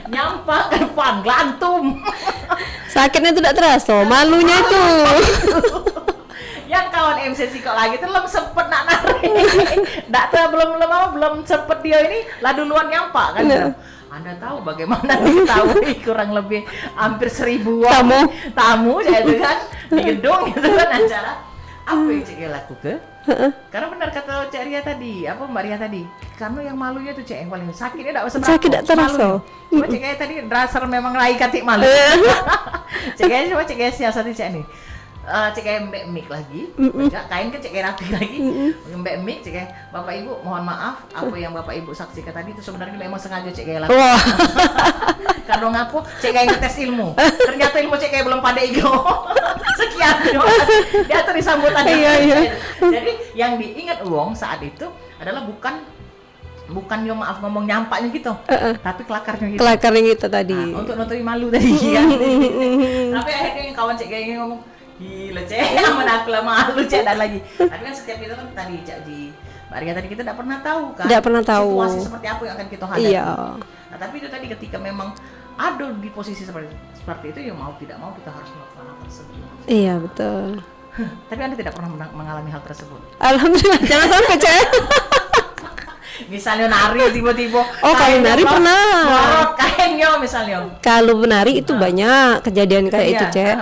nyampak ke depan gelantum. Sakitnya tidak terasa, malunya itu. Yang kawan MC kok lagi tuh belum sempet nak narik, belum sempet dia ini lah duluan nyampak kan. Anda tahu bagaimana diketahui kurang lebih hampir 1000 tamu saya itu kan di gedung itu kan acara apa yang Cik lakukan? Karena benar kata Cik Ria tadi, apa Mbak Ria tadi, karena yang malunya tuh Cik yang paling sakitnya tidak seberapa. Sakit tidak terasa. Cuma Cik tadi dasar memang rai katik malu. Cik coba Cik siasati Cik nih. Cek mbak mic lagi, kain kan cek rapi lagi, mbak mic cek bapak ibu mohon maaf apa yang bapak ibu saksikan tadi itu sebenarnya memang sengaja cek lakukan. Wah. Kadang aku cek ngetes ilmu, ternyata ilmu cek belum pada ego. Sekian dia tuh disambutan. Iya. Jadi yang diingat Wong saat itu adalah bukan yo maaf ngomong nyampaknya gitu, tapi kelakarnya gitu. Kelakarnya gitu tadi. Nah, untuk nutupi malu tadi kan. Tapi akhirnya yang kawan cek kayak ngomong gila cek, aman aku lah malu cek dan lagi. Tapi kan setiap itu kan tadi cek di Mbak Ria tadi kita tidak pernah tahu kan. Tidak pernah tahu. Situasi seperti apa yang akan kita hadapi. Iya. Nah tapi itu tadi ketika memang ada di posisi seperti itu ya mau tidak mau kita harus melakukan hal tersebut. Iya betul. Tapi Anda tidak pernah mengalami hal tersebut. Alhamdulillah jangan sampai cek. Misalnya nari tiba-tiba. Oh kalau nari pernah. Kainnya misalnya. Kalau menari itu banyak kejadian kayak itu cek.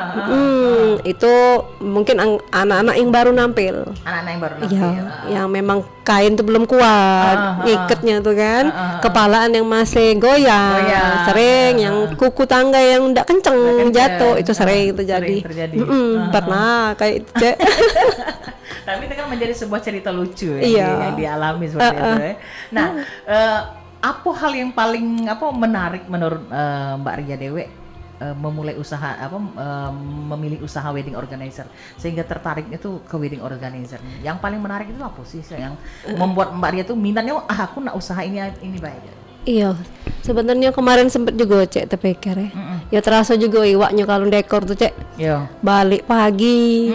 Itu mungkin anak-anak yang baru nampil. Anak-anak yang baru nampil. Iya, yang memang kain tuh belum kuat, ikatnya tuh kan, kepalaan yang masih goyang, sering yang kuku tangga yang tidak kenceng jatuh itu sering terjadi. Pernah kayak itu cek. Tapi itu kan menjadi sebuah cerita lucu ya, yang dialami seperti itu ya. Nah, apa hal yang paling menarik menurut Mbak Ria Dewe memulai usaha memilih usaha wedding organizer sehingga tertariknya tuh ke wedding organizer? Yang paling menarik itu apa sih yang membuat Mbak Ria tuh minatnya aku nak usaha ini baik. Iya, sebenarnya kemarin sempet juga cek terpikir ya. Ya terasa juga iwaknya kalau dekor tuh cek. Iya. Balik pagi.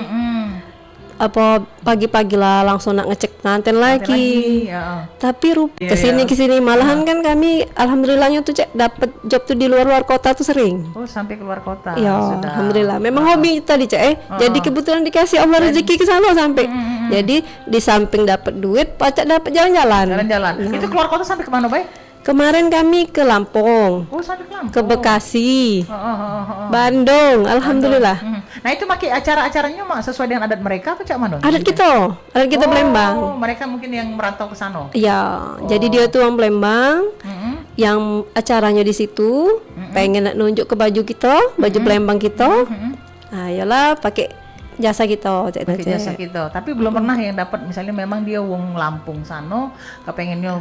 Pagi-pagi lah langsung nak ngecek nganten lagi. Tapi kesini malahan kan kami alhamdulillahnya tuh cek dapat job tuh di luar kota tuh sering. Oh sampai keluar kota. Iya, alhamdulillah. Memang hobi tadi cek. Jadi kebetulan dikasih Allah rezeki ke sana sampai. Jadi di samping dapat duit, pacak dapat jalan-jalan. Itu keluar kota sampai kemana Bay? Kemarin kami ke Lampung. Oh, sampai ke Lampung. Ke Bekasi. Bandung, alhamdulillah. Nah, itu pakai acara-acaranya sesuai dengan adat mereka apa cak mana? Adat kita Palembang. Oh, mereka mungkin yang merantau ke sana. Iya, jadi dia tuh orang Palembang. Yang acaranya di situ, pengen nunjuk ke baju kita, baju Palembang kita. Nah, yalah pakai jasa kita, jasa kita. Tapi belum pernah yang dapat misalnya memang dia wong Lampung sano, kepengennya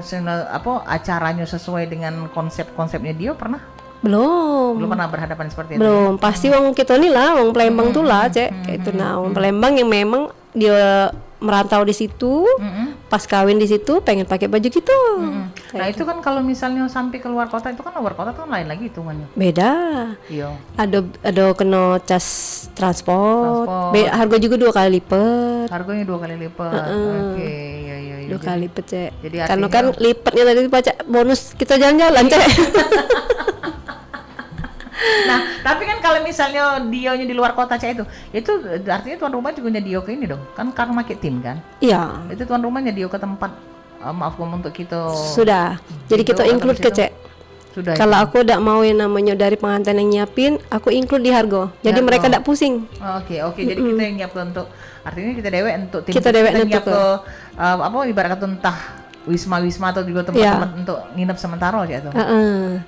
acaranya sesuai dengan konsepnya dia pernah? Belum pernah berhadapan seperti itu. Belum, pasti wong kita nih lah, wong Palembang tuh lah, cek. Itu wong Palembang yang memang dia merantau di situ, pas kawin di situ pengen pakai baju gitu. Nah itu kan kalau misalnya sampai keluar kota itu kan luar kota tuh lain lagi hitungannya. Beda. Iya. Ada kena cas transport. Harga juga 2 kali lipat. Harganya 2 kali lipat. Oke, iya. 2 kali lipat cek. Jadi karena kan lipatnya tadi pajak bonus kita jalan-jalan cek. Nah, tapi kan kalau misalnya dionya di luar kota cek itu artinya tuan rumah juga nyedio ke ini dong, kan karena pakai tim kan? Iya. Itu tuan rumah nyedio ke tempat maaf untuk kita. Sudah. Jadi kita include ke cek. Sudah. Kalau aku tidak mau yang namanya dari pengantin yang nyiapin, aku include di harga. Jadi mereka tidak pusing. Oke. Jadi kita yang nyiap untuk artinya kita dewek untuk tim. Kita dewek nyiap ke ibarat kata entah wisma atau juga tempat untuk nginep sementara aja tuh.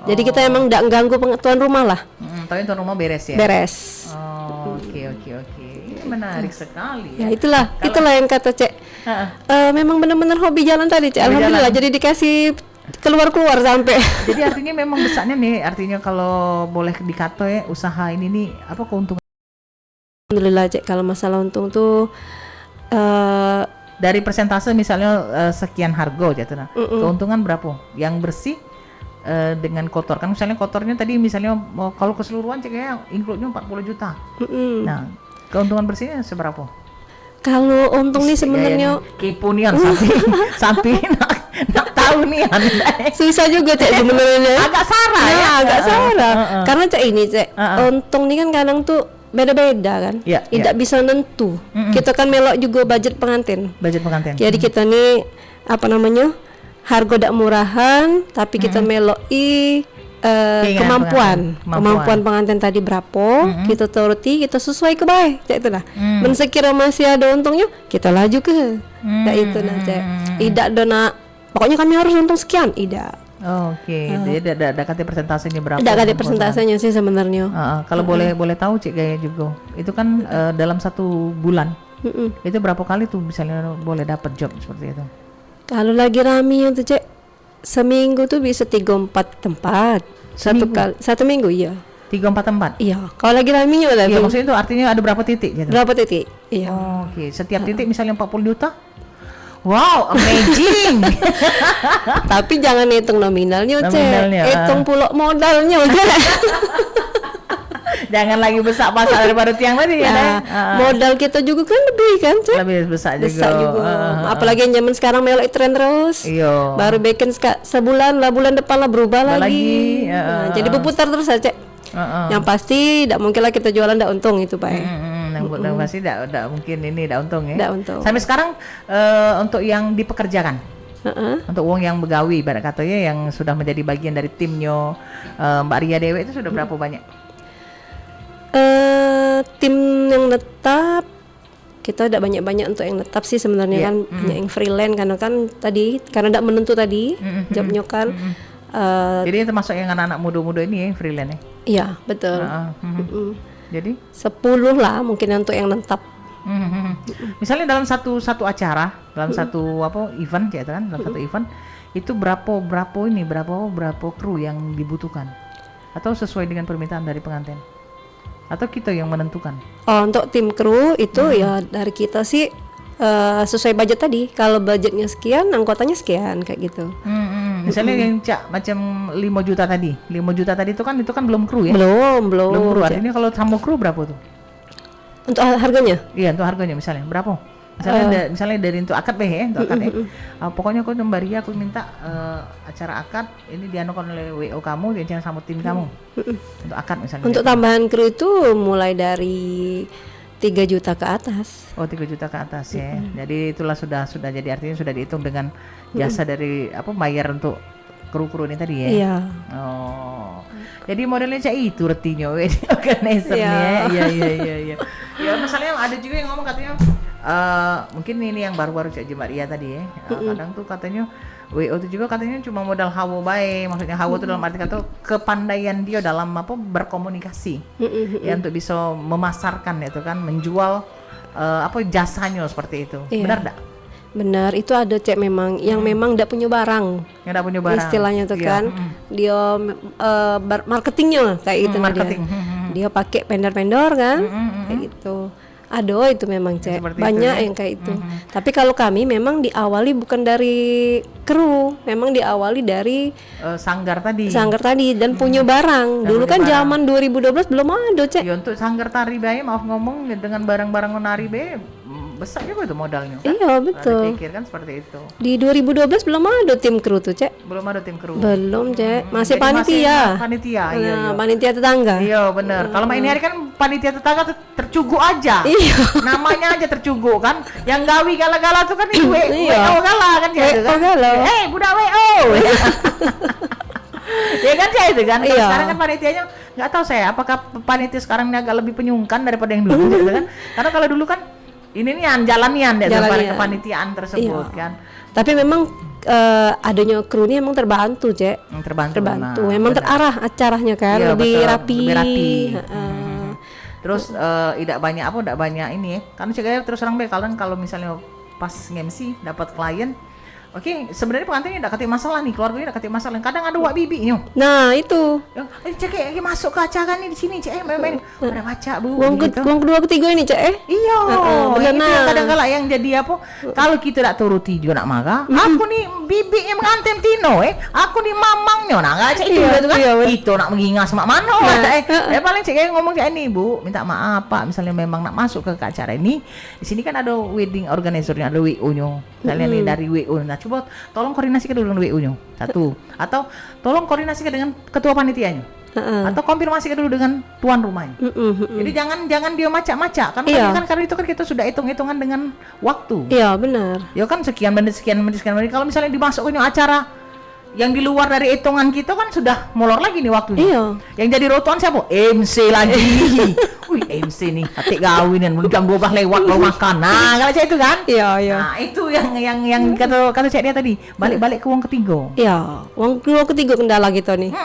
Jadi kita emang tidak ganggu tuan rumah lah. Tapi tuan rumah beres ya. Beres. Oke. Ini menarik sekali. Ya itulah yang kata cek. Memang benar-benar hobi jalan tadi cek. Alhamdulillah. Jadi dikasih keluar sampai. Jadi artinya memang besarnya nih. Artinya kalau boleh dikata ya usaha ini nih keuntungan. Alhamdulillah cek kalau masalah untung tuh Dari persentase misalnya sekian harga gitu nah. Keuntungan berapa? Yang bersih dengan kotor kan, misalnya kotornya tadi misalnya kalau keseluruhan kayaknya include-nya 40 juta. Nah, keuntungan bersihnya seberapa? Kalau untung nih sebenarnya kepo nih sampai nak tahu nih susah juga Cek sebenarnya. Agak sarah ya. Agak sarah. Karena Cek ini Cek, untung nih kan kadang tuh beda-beda kan, tidak bisa nentu. Kita kan melok juga budget pengantin. Jadi kita nih harga dak murahan, tapi kita melok kemampuan pengantin tadi berapa, kita turuti, kita sesuai ke baik, cek itu lah. Mensekira masih ada untungnya, kita laju ke, itu nah cek. Tidak ada pokoknya kami harus untung sekian, tidak. Jadi ada kata persentasenya berapa? Ada kata persentasenya sih sebenarnya. Kalau boleh tahu Cik Gaya juga, itu kan dalam 1 bulan itu berapa kali tuh misalnya boleh dapat job seperti itu? Kalau lagi rame itu Cik, seminggu tuh bisa 3-4 tempat. Satu minggu iya. 3-4 tempat? Iya. Kalau lagi rame lah. Iya, maksudnya itu artinya ada berapa titik gitu? Berapa titik? Iya. Setiap titik misalnya 40 juta? Wow, amazing. Tapi jangan hitung nominalnya, Cek. Hitung pula modalnya, Cek. Jangan lagi besar pasar daripada tiang tadi ya. Modal kita juga kan lebih kan, Cek. Lebih besar juga. Apalagi yang zaman sekarang melok tren terus. Iya. Baru bikin sebulan lah, bulan depan lah berubah lagi. Jadi berputar terus aja, Cek. Yang pasti tidak mungkin lah kita jualan tidak untung itu, Pak. Yang pasti tidak mungkin ini tidak untung ya. Tidak untung. Sampai sekarang untuk yang dipekerjakan, untuk uang yang begawi, pada katanya yang sudah menjadi bagian dari timnya Mbak Ria Dewi itu sudah berapa banyak? Tim yang tetap kita tidak banyak untuk yang tetap sih sebenarnya kan, banyak yang freelance karena kan tadi karena tidak menentu tadi jobnya kan. Jadi termasuk yang anak-anak muda-muda ini ya freelance ya? Iya betul. Jadi 10 lah mungkin untuk yang tetap. Misalnya dalam satu acara, dalam satu event ya kan, dalam satu event itu berapa kru yang dibutuhkan? Atau sesuai dengan permintaan dari pengantin? Atau kita yang menentukan? Untuk tim kru itu ya dari kita sih sesuai budget tadi. Kalau budgetnya sekian, anggotanya sekian kayak gitu. Misalnya yang macam 5 juta tadi itu kan belum kru ya? Belum kru. Artinya kalau sama kru berapa tuh? Untuk harganya? Iya, untuk harganya misalnya berapa? Misalnya dari untuk akad untuk akad pokoknya aku Mbak Ria aku minta acara akad ini dianukan oleh WO kamu, jangan sama tim kamu. Untuk akad misalnya. Untuk tambahan kru itu mulai dari 3 juta ke atas. 3 juta ke atas ya. Jadi itulah sudah jadi artinya sudah dihitung dengan jasa dari bayar untuk kru-kru ini tadi ya. Iya. Jadi modelnya itu artinya organizer-nya. Iya. Ya misalnya ada juga yang ngomong katanya mungkin ini yang baru-baru Cak Mbak Ria tadi ya. Kadang tuh katanya WO itu juga katanya cuma modal hawa baik, maksudnya hawa itu dalam arti kata kepandaian dia dalam berkomunikasi ya untuk bisa memasarkan itu kan, menjual jasanya seperti itu. Benar enggak? Benar, itu ada Cek memang yang memang enggak punya barang. Yang enggak punya barang. Istilahnya tuh kan. Dia marketingnya kayak gitu marketing. Dia pakai vendor-vendor kan. Kayak gitu. Ada itu memang Cek, banyak yang kayak itu. Tapi kalau kami memang diawali bukan dari kru, memang diawali dari sanggar tadi dan punya barang. Dulu kan zaman 2012 belum ada Cek. Ya untuk sanggar tari bae maaf ngomong dengan barang-barang menari bae besar juga itu modalnya kan? Iya betul. Pikir kan seperti itu. Di 2012 belum ada tim kru tuh Cek. Belum ada tim kru. Belum Cek, masih panitia. Iya. Panitia tetangga. Iya benar. Kalau ini hari kan panitia tetangga tercuguk aja. Iya. Namanya aja tercuguk kan. Yang gawi gala-gala tuh kan itu WO gala kan dia kan. Budak WO. Ya kan kayak itu kan. Sekarang kan panitianya nggak tahu saya apakah panitia sekarang ini agak lebih penyungkan daripada yang dulu gitu kan. Karena kalau dulu kan ini nih jalannya daripada kepanitiaan tersebut kan. Tapi memang adanya kru ini emang terbantu Cek. Terbantu. Memang terarah acaranya kan, lebih rapi. Terus tidak banyak ini ya. Kan Cek terus terang kalau misalnya pas nge-MC dapat klien Oke, sebenarnya pengantinnya tidak ketik masalah nih, keluarganya tidak ketik masalah. Kadang ada wak bibinya. Nah itu Cek masuk ke acara nih di sini cek main pada baca bu. uang kedua ketiga ini cek Iya, benar. itu yang kadang-kala yang jadi apa? Kalau kita tidak turuti juga nak marah. Aku nih bibi yang mengantin Tino, aku nih mamangnya, nah nggak cek itu Iya, gitu kan? iya, Itu nak mengingat sama mana? Paling cek ngomong kayak ini bu, minta maaf pak, misalnya memang nak masuk ke acara ini, di sini kan ada wedding organizer-nya, ada WO-nya, misalnya nih dari WO, nah coba tolong koordinasikan dulu dengan WO-nya, satu, atau tolong koordinasikan dengan ketua panitianya. Atau konfirmasikan dulu dengan tuan rumahnya. Jadi jangan dia macak-macak kan, karena itu kan kita sudah hitung-hitungan dengan waktu. Iya benar. Ya kan sekian menit. Kalau misalnya dimasukin acara yang di luar dari hitungan kita kan sudah molor lagi nih waktunya. Iya. Yang jadi rotuan siapa? MC lagi. Wih MC nih, hati gawinan jam 12 lewat baru makan. Nah kalau cek itu kan. Iya. Nah itu yang kata cek dia tadi, balik ke uang ketiga. Iya, uang kedua ketiga kendala kita nih.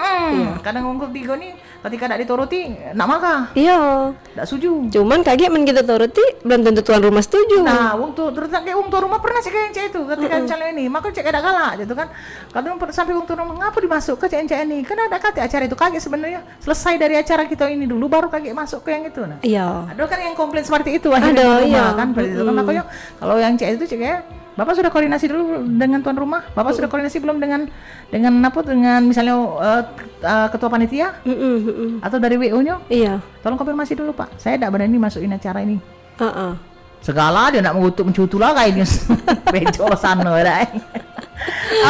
Kadang uang ketiga nih ketika tidak dituruti nak marah. Iya. Tidak setuju. Cuman kaget men kita turuti belum tentu tuan rumah setuju. Nah, uang tuan rumah pernah sih kayak cek itu ketika misalnya ini, maka cek ada galak gitu kan. Kadang sampai uang tuan rumah ngapa dimasuk ke cek ini? Karena ada kata acara itu kaget sebenarnya selesai dari acara kita ini dulu baru kaget masuk ke yang itu. Nah, Iya. ada kan yang komplain seperti itu akhirnya iya. kan seperti itu kan. Makanya kalau yang cek itu cek ya, Bapak sudah koordinasi dulu dengan tuan rumah? Bapak sudah koordinasi belum dengan misalnya ketua panitia atau dari WO-nya? Iya. Tolong konfirmasi dulu Pak. Saya tidak berani masukin acara ini. Segala dia nak mencutu lah kayaknya. Bejol sana dah.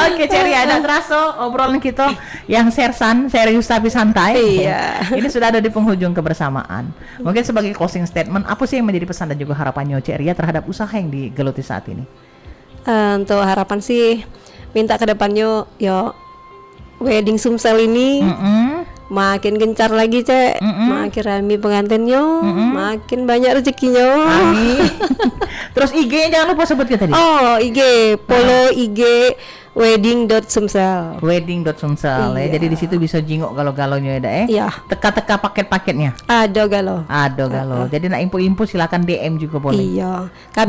Oke, Ceria, ada terasa obrolan kita yang serius tapi santai. Iya. Ini sudah ada di penghujung kebersamaan. Mungkin sebagai closing statement, apa sih yang menjadi pesan dan juga harapannya Ceria terhadap usaha yang digeluti saat ini? Untuk harapan sih minta ke depannya ya wedding Sumsel ini makin gencar lagi cek, makin ramai pengantinnya, makin banyak rezekinya. Amin. Terus IG jangan lupa sebutkan tadi. Oh IG, follow IG wedding.sumsel. Wedding.sumsel ya. Jadi di situ bisa jingok galau-galaunya ya, Iya. Teka-teka paket-paketnya. Ada galau. Jadi nak info-info silakan DM juga boleh. Iya. Kami